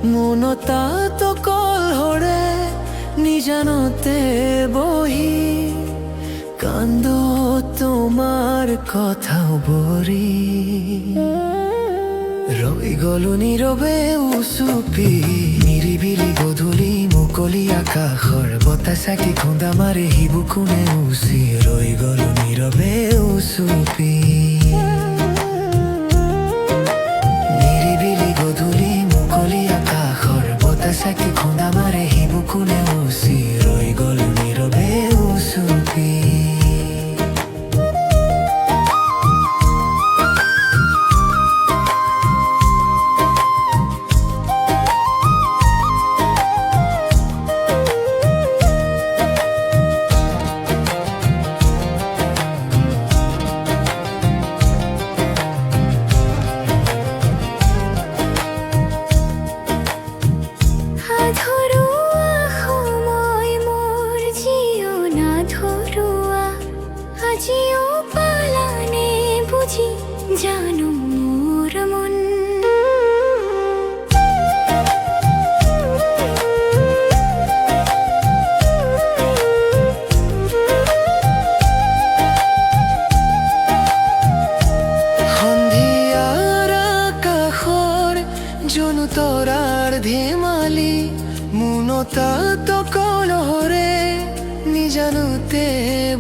মনতা তো কলহৰে নিজানতে বহি কান্দ তোমাৰ কথাও বৰি ৰৈ গলো নীৰৱে উচুপি নিৰিবিলি গধূলি মুকলি আকাশৰ বতাহ চাকি খুন্দা মাৰে সিবু কোনে উচি ৰৈ গলো নীৰৱে উচুপি নিৰিবিলি গধূলি মুকলি আকাশৰ বতাহ চাকি খুন্দা মাৰে সিবু কোনে উচি ৰৈ গলো নীৰৱে উচুপি আজিও পালানে বুঝি জানো মোৰ মন সন্ধিয়াৰ আকাশৰ জোনো তৰাৰ ধেমালি মুনতা তো কলহৰে নিজানোতে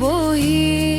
বহি